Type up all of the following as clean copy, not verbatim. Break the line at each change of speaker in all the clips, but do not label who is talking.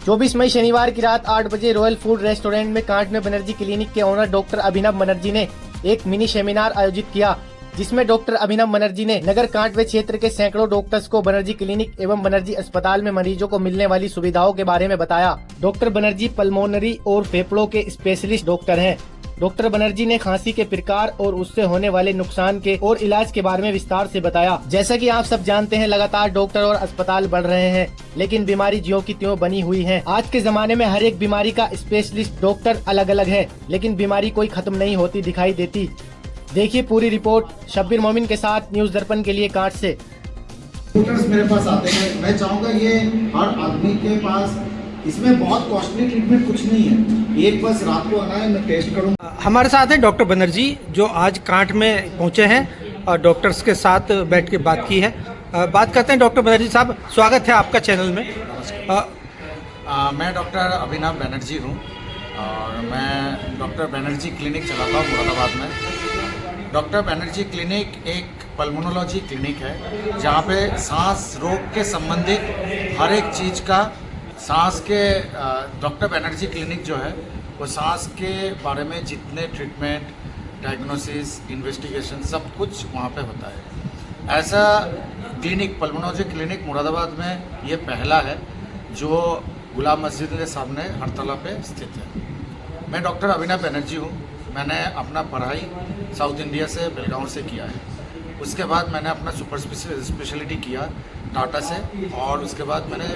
24 मई शनिवार की रात 8 बजे रॉयल फूड रेस्टोरेंट में कांट में बनर्जी क्लिनिक के ओनर डॉक्टर अभिनव बनर्जी ने एक मिनी सेमिनार आयोजित किया, जिसमें डॉक्टर अभिनव बनर्जी ने नगर कांटवे क्षेत्र के सैकड़ों डॉक्टर्स को बनर्जी क्लिनिक एवं बनर्जी अस्पताल में मरीजों को मिलने वाली सुविधाओं के बारे में बताया। डॉक्टर बनर्जी पल्मोनरी और फेफड़ों के स्पेशलिस्ट डॉक्टर हैं। डॉक्टर बनर्जी ने खांसी के प्रकार और उससे होने वाले नुकसान के और इलाज के बारे में विस्तार से बताया। जैसा कि आप सब जानते हैं, लगातार डॉक्टर और अस्पताल बढ़ रहे हैं, लेकिन बीमारी ज्यों की त्यों बनी हुई है। आज के जमाने में हर एक बीमारी का स्पेशलिस्ट डॉक्टर अलग अलग है, लेकिन बीमारी कोई खत्म नहीं होती दिखाई देती। देखिए पूरी रिपोर्ट शब्बीर मोमिन के साथ न्यूज दर्पण के लिए कांट से।
डॉक्टर्स मेरे पास आते हैं, मैं चाहूँगा ये हर आदमी के पास, इसमें बहुत कॉस्टली ट्रीटमेंट कुछ नहीं है, एक बस रात को आना है, मैं टेस्ट करूँगा।
हमारे साथ हैं डॉक्टर बनर्जी, जो आज कांट में पहुंचे हैं और डॉक्टर्स के साथ बैठ के बात की है। बात करते हैं डॉक्टर बनर्जी साहब, स्वागत है आपका चैनल में।
मैं डॉक्टर अभिनव बनर्जी हूँ और मैं डॉक्टर बनर्जी क्लिनिक चलाता हूँ मुरादाबाद में। डॉक्टर बनर्जी क्लिनिक एक पल्मोनोलॉजी क्लिनिक है, जहाँ पे सांस रोग के संबंधित हर एक चीज़ का सांस के डॉक्टर बनर्जी क्लिनिक जो है वो सांस के बारे में जितने ट्रीटमेंट, डायग्नोसिस, इन्वेस्टिगेशन सब कुछ वहाँ पे होता है। ऐसा क्लिनिक पल्मोनोलॉजी क्लिनिक मुरादाबाद में ये पहला है जो गुलाम मस्जिद के सामने हरतला पे स्थित है। मैं डॉक्टर अभिनव बनर्जी हूँ। मैंने अपना पढ़ाई साउथ इंडिया से बेलगांव से किया है। उसके बाद मैंने अपना सुपर स्पेशलिटी किया टाटा से, और उसके बाद मैंने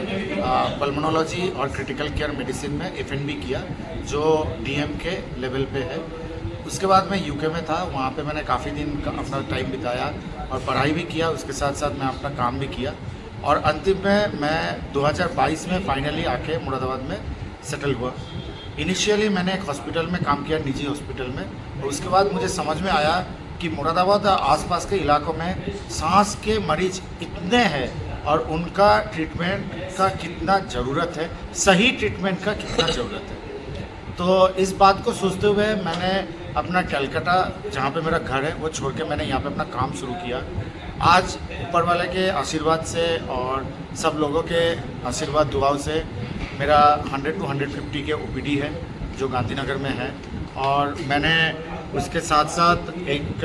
पल्मोनोलॉजी और क्रिटिकल केयर मेडिसिन में एफएनबी किया जो डीएम के लेवल पे है। उसके बाद मैं यूके में था, वहाँ पे मैंने काफ़ी दिन का अपना टाइम बिताया और पढ़ाई भी किया, उसके साथ साथ मैं अपना काम भी किया, और अंतिम में मैं 2022 में फाइनली आके मुरादाबाद में सेटल हुआ। इनिशियली मैंने एक हॉस्पिटल में काम किया, निजी हॉस्पिटल में, और उसके बाद मुझे समझ में आया कि मुरादाबाद आसपास के इलाकों में सांस के मरीज इतने हैं और उनका ट्रीटमेंट का कितना ज़रूरत है, सही ट्रीटमेंट का कितना ज़रूरत है। तो इस बात को सोचते हुए मैंने अपना कलकत्ता, जहाँ पे मेरा घर है, वो छोड़ के मैंने यहाँ पे अपना काम शुरू किया। आज ऊपर वाले के आशीर्वाद से और सब लोगों के आशीर्वाद दुआओं से मेरा 100 to 150 के ओपीडी है जो गांधीनगर में है, और मैंने उसके साथ साथ एक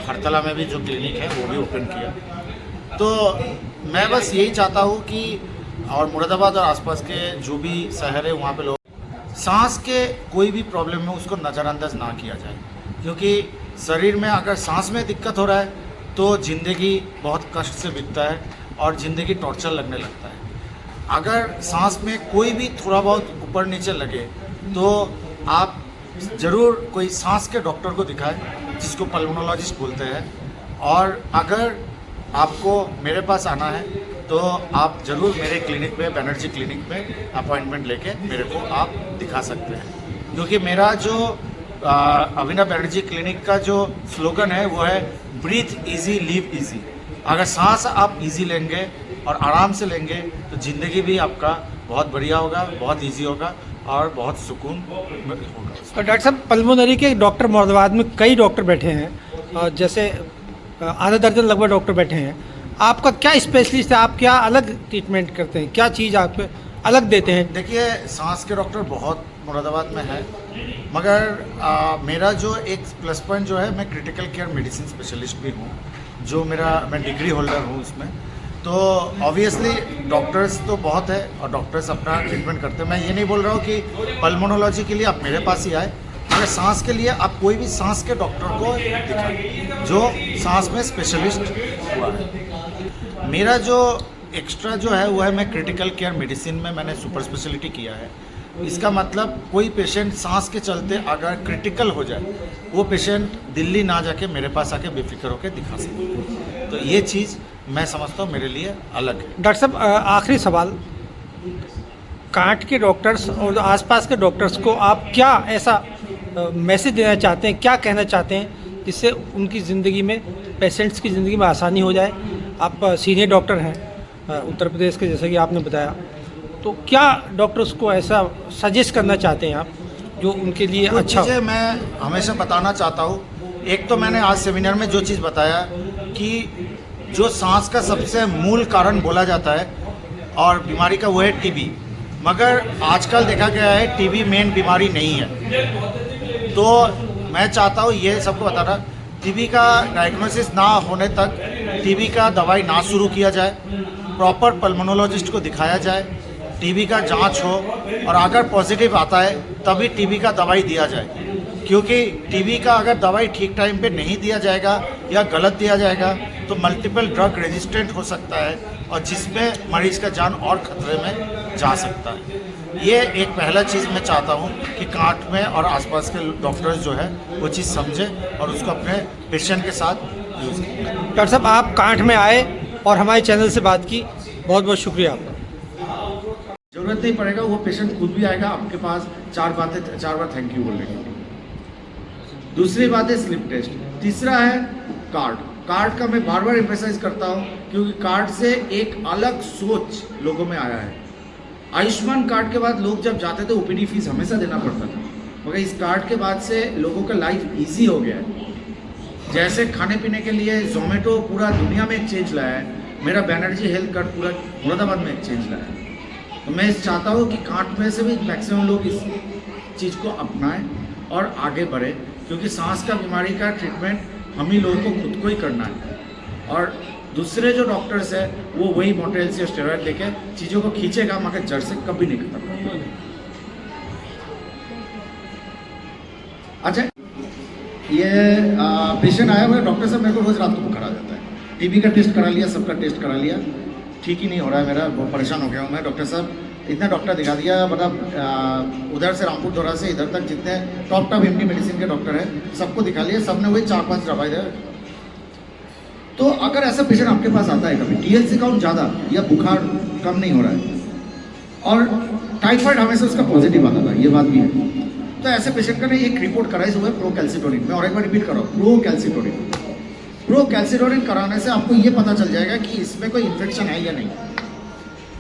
हरतला में भी जो क्लिनिक है वो भी ओपन किया। तो मैं बस यही चाहता हूँ कि और मुरादाबाद और आसपास के जो भी शहर है वहाँ पे लोग सांस के कोई भी प्रॉब्लम है उसको नज़रअंदाज ना किया जाए, क्योंकि शरीर में अगर सांस में दिक्कत हो रहा है तो ज़िंदगी बहुत कष्ट से बीतता है और ज़िंदगी टॉर्चर लगने लगता है। अगर सांस में कोई भी थोड़ा बहुत ऊपर नीचे लगे तो आप ज़रूर कोई सांस के डॉक्टर को दिखाएं, जिसको पल्मोनोलॉजिस्ट बोलते हैं, और अगर आपको मेरे पास आना है तो आप ज़रूर मेरे क्लिनिक में, बनर्जी क्लिनिक में अपॉइंटमेंट लेके मेरे को आप दिखा सकते हैं, क्योंकि मेरा जो अभिनव बनर्जी क्लिनिक का जो स्लोगन है वो है ब्रीथ इजी लिव इजी। अगर सांस आप इजी लेंगे और आराम से लेंगे तो ज़िंदगी भी आपका बहुत बढ़िया होगा, बहुत इजी होगा और बहुत सुकून होगा।
डॉक्टर साहब, पल्मोनरी के डॉक्टर मुरादाबाद में कई डॉक्टर बैठे हैं, जैसे आधा दर्जन लगभग डॉक्टर बैठे हैं। आपका क्या स्पेशलिस्ट है? आप क्या अलग ट्रीटमेंट करते हैं? क्या चीज़ आप अलग देते हैं?
देखिए, सांस के डॉक्टर बहुत मुरादाबाद में है, मगर मेरा जो एक प्लस पॉइंट जो है, मैं क्रिटिकल केयर मेडिसिन स्पेशलिस्ट भी हूँ, जो मैं डिग्री होल्डर हूँ उसमें। तो ऑब्वियसली डॉक्टर्स तो बहुत है और डॉक्टर्स अपना ट्रीटमेंट करते हैं। मैं ये नहीं बोल रहा हूँ कि पल्मोनोलॉजी के लिए आप मेरे पास ही आए, मगर सांस के लिए आप कोई भी सांस के डॉक्टर को दिखाएं जो सांस में स्पेशलिस्ट हुआ है। मेरा जो एक्स्ट्रा जो है वो है, मैं क्रिटिकल केयर मेडिसिन में मैंने सुपर स्पेशलिटी किया है। इसका मतलब कोई पेशेंट सांस के चलते अगर क्रिटिकल हो जाए, वो पेशेंट दिल्ली ना जाके मेरे पास आके बेफिक्र होकर दिखा सकते। तो ये चीज़ मैं समझता हूँ मेरे लिए अलग है।
डॉक्टर साहब, आखिरी सवाल, कांट के डॉक्टर्स और आसपास के डॉक्टर्स को आप क्या ऐसा मैसेज देना चाहते हैं, क्या कहना चाहते हैं जिससे उनकी ज़िंदगी में, पेशेंट्स की ज़िंदगी में आसानी हो जाए? आप सीनियर डॉक्टर हैं उत्तर प्रदेश के, जैसे कि आपने बताया, तो क्या डॉक्टर्स को ऐसा सजेस्ट करना चाहते हैं आप जो उनके लिए अच्छा हो?
मैं हमेशा बताना चाहता हूँ, एक तो मैंने आज सेमिनार में जो चीज़ बताया कि जो सांस का सबसे मूल कारण बोला जाता है और बीमारी का वो है टीबी। मगर आजकल देखा गया है टीबी मेन बीमारी नहीं है। तो मैं चाहता हूँ ये सबको बताना, टीबी का डायग्नोसिस ना होने तक टीबी का दवाई ना शुरू किया जाए, प्रॉपर पल्मोनोलॉजिस्ट को दिखाया जाए, टीबी का जांच हो और अगर पॉजिटिव आता है तभी टीबी का दवाई दिया जाए। क्योंकि टीबी का अगर दवाई ठीक टाइम पे नहीं दिया जाएगा या गलत दिया जाएगा तो मल्टीपल ड्रग रेजिस्टेंट हो सकता है और जिसमें मरीज का जान और खतरे में जा सकता है। ये एक पहला चीज़ मैं चाहता हूँ कि कांट में और आसपास के डॉक्टर्स जो है वो चीज़ समझें और उसको अपने पेशेंट के साथ यूज़ करें।
डॉक्टर साहब, आप कांट में आए और हमारे चैनल से बात की, बहुत बहुत शुक्रिया आपका।
जरूरत नहीं पड़ेगा, वो पेशेंट खुद भी आएगा आपके पास, 4 बार थैंक यू बोलेंगे। दूसरी बात है स्लिप टेस्ट। तीसरा है कार्ड का मैं बार बार एम्फेसाइज करता हूँ क्योंकि कार्ड से एक अलग सोच लोगों में आया है। आयुष्मान कार्ड के बाद लोग जब जाते थे ओपीडी फीस हमेशा देना पड़ता था, मगर इस कार्ड के बाद से लोगों का लाइफ इजी हो गया है। जैसे खाने पीने के लिए जोमेटो पूरा दुनिया में एक चेंज लाया है, मेरा बैनर्जी हेल्थ कार्ड पूरा मुरादाबाद में एक चेंज लाया है। तो मैं चाहता हूँ कि कांट में से भी मैक्सिमम लोग इस चीज़ को अपनाएं और आगे बढ़े, क्योंकि सांस का बीमारी का ट्रीटमेंट हम ही लोगों को खुद को ही करना है और दूसरे जो डॉक्टर्स है वो वही मोटेल से स्टेरॉइड देके चीज़ों को खींचेगा मगर जड़ से कभी नहीं खत्म करता। अच्छा, ये पेशेंट आया हुआ है, डॉक्टर साहब मेरे को रोज़ रात को बुखार आ जाता है, टीबी का टेस्ट करा लिया, सबका टेस्ट करा लिया, ठीक ही नहीं हो रहा है मेरा, बहुत परेशान हो गया हूँ मैं। डॉक्टर साहब इतना डॉक्टर दिखा दिया, मतलब उधर से रामपुर दौरा से इधर तक जितने टॉप एमडी मेडिसिन के डॉक्टर हैं सबको दिखा लिया, सबने वही 4-5 दवाई दिया। तो अगर ऐसा पेशेंट आपके पास आता है कभी टीएलसी काउंट ज़्यादा या बुखार कम नहीं हो रहा है और टाइफाइड हमेशा उसका पॉजिटिव आता था, ये बात भी है, तो ऐसे पेशेंट का ना एक रिपोर्ट कराई हुआ है प्रोकैल्सिटोनिन। मैं और एक बार रिपीट कर रहा हूँ, प्रोकैल्सिटोनिन कराने से आपको ये पता चल जाएगा कि इसमें कोई इन्फेक्शन है या नहीं।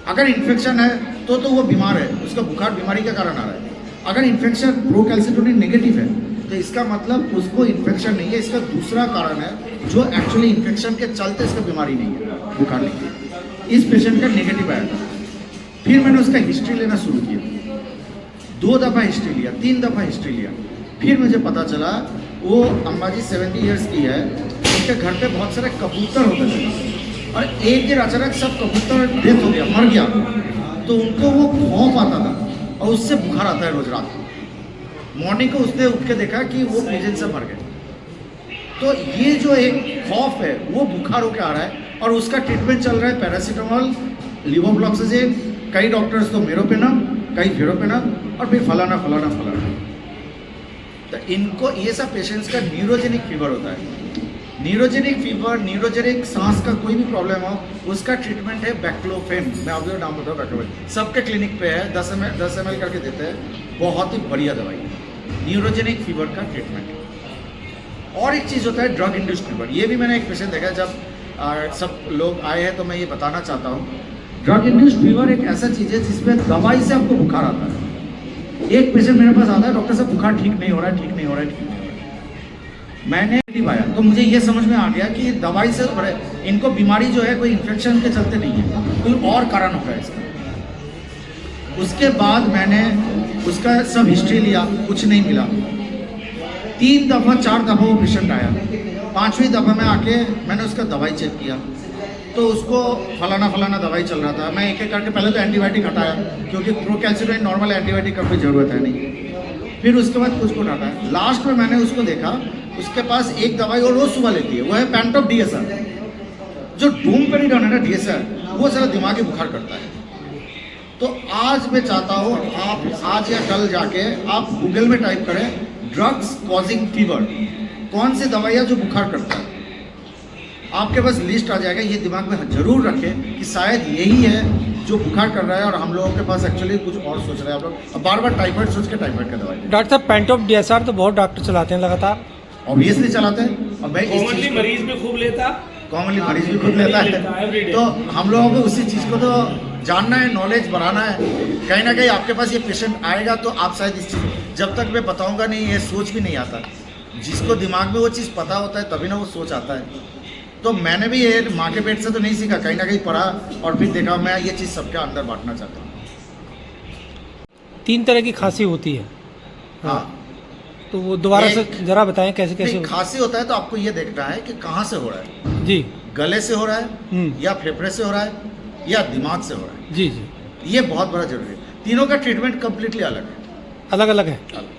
अगर इन्फेक्शन है तो वो बीमार है, उसका बुखार बीमारी का कारण आ रहा है। अगर इन्फेक्शन प्रोकैल्सिटोनिन नेगेटिव है तो इसका मतलब उसको इन्फेक्शन नहीं है, इसका दूसरा कारण है जो एक्चुअली इन्फेक्शन के चलते इसका बीमारी नहीं है, बुखार नहीं है। इस पेशेंट का नेगेटिव आया था, फिर मैंने उसका हिस्ट्री लेना शुरू किया, 2 दफ़ा हिस्ट्री लिया, 3 दफ़ा हिस्ट्री लिया, फिर मुझे पता चला वो अम्मा जी 70 ईयर्स की है, उनके घर पे बहुत सारे कबूतर होते थे और एक दिन अचानक सब कबूतर डेथ हो गया, मर गया, तो उनको वो खौफ आता था और उससे बुखार आता है रोज रात को। मॉर्निंग को उसने उठ के देखा कि वो पिजन से मर गए। तो ये जो एक खौफ है वो बुखार होकर आ रहा है और उसका ट्रीटमेंट चल रहा है पैरासीटामोल, लिवोफ्लॉक्सासिन, कई डॉक्टर्स तो मेरोपेनम, कई फेरोपेनम और फिर फलाना। तो इनको ये सब पेशेंट्स का न्यूरोजेनिक फीवर होता है। न्यूरोजेनिक फीवर, न्यूरोजेनिक सांस का कोई भी प्रॉब्लम हो उसका ट्रीटमेंट है बैक्लोफेन। मैं आपको नाम बताऊँ, बैक्लोफेन सबके क्लिनिक पे है, 10 ml करके देते हैं, बहुत ही बढ़िया दवाई है न्यूरोजेनिक फीवर का ट्रीटमेंट। और एक चीज़ होता है ड्रग इंड्यूस्ड फीवर, ये भी मैंने एक पेशेंट देखा जब सब लोग आए हैं तो मैं ये बताना चाहता हूँ, ड्रग इंड्यूस्ड फीवर एक ऐसा चीज़ है जिसमें दवाई से आपको बुखार आता है। एक पेशेंट मेरे पास आता है, डॉक्टर साहब बुखार ठीक नहीं हो रहा है, मैंने नहीं पाया, तो मुझे ये समझ में आ गया कि दवाई से इनको बीमारी जो है कोई इन्फेक्शन के चलते नहीं है, कोई और कारण होगा इसका। उसके बाद मैंने उसका सब हिस्ट्री लिया, कुछ नहीं मिला, 3 दफ़ा 4 दफ़ा वो पेशेंट आया, 5वीं दफ़ा में आके मैंने उसका दवाई चेक किया तो उसको फलाना दवाई चल रहा था। मैं एक करके पहले तो एंटीबायोटिक हटाया क्योंकि प्रोकैल्सिटोनिन नॉर्मल एंटीबायोटिक का कोई ज़रूरत है नहीं, फिर उसके बाद कुछ को हटाया। लास्ट में मैंने उसको देखा, उसके पास एक दवाई और रोज सुबह लेती है, वो है पैंटॉप DSR, जो डोमपेरिडोन है ना DSR, वो सारा दिमागी बुखार करता है। तो आज मैं चाहता हूँ आप आज या कल जाके आप गूगल में टाइप करें ड्रग्स कॉजिंग फीवर, कौन सी दवाइयाँ जो बुखार करता है, आपके पास लिस्ट आ जाएगा। ये दिमाग में जरूर रखें कि शायद यही है जो बुखार कर रहा है और हम लोगों के पास एक्चुअली कुछ और सोच रहे हैं। आप लोग बार टाइफाइड सोच के टाइफाइड का दवाई।
डॉक्टर साहब, पैंटॉप DSR तो बहुत डॉक्टर चलाते हैं लगातार,
ऑब्वियसली चलाते हैं और मैं
कॉमनली मरीज भी खूब लेता
है, तो हम लोगों को उसी चीज़ को तो जानना है, नॉलेज बढ़ाना है। कहीं ना कहीं आपके पास ये पेशेंट आएगा तो आप शायद इस चीज़, जब तक मैं बताऊंगा नहीं ये सोच भी नहीं आता। जिसको दिमाग में वो चीज़ पता होता है तभी ना वो सोच आता है। तो मैंने भी ये माँ के पेट से तो नहीं सीखा, कहीं ना कहीं पढ़ा और फिर देखा। मैं ये चीज़ सबके अंदर बांटना चाहता हूँ।
3 तरह की खांसी होती है,
हाँ
तो वो दोबारा से
एक-
ज़रा बताएं कैसे कैसे
नहीं, खांसी होता है तो आपको ये देखना है कि कहाँ से हो रहा है,
जी
गले से हो रहा है
हम्म।
या फेफड़े से हो रहा है या दिमाग से हो रहा है।
जी जी
ये बहुत बड़ा जरूरी है। तीनों का ट्रीटमेंट कम्प्लीटली अलग है।
अलग अलग है।
अलग।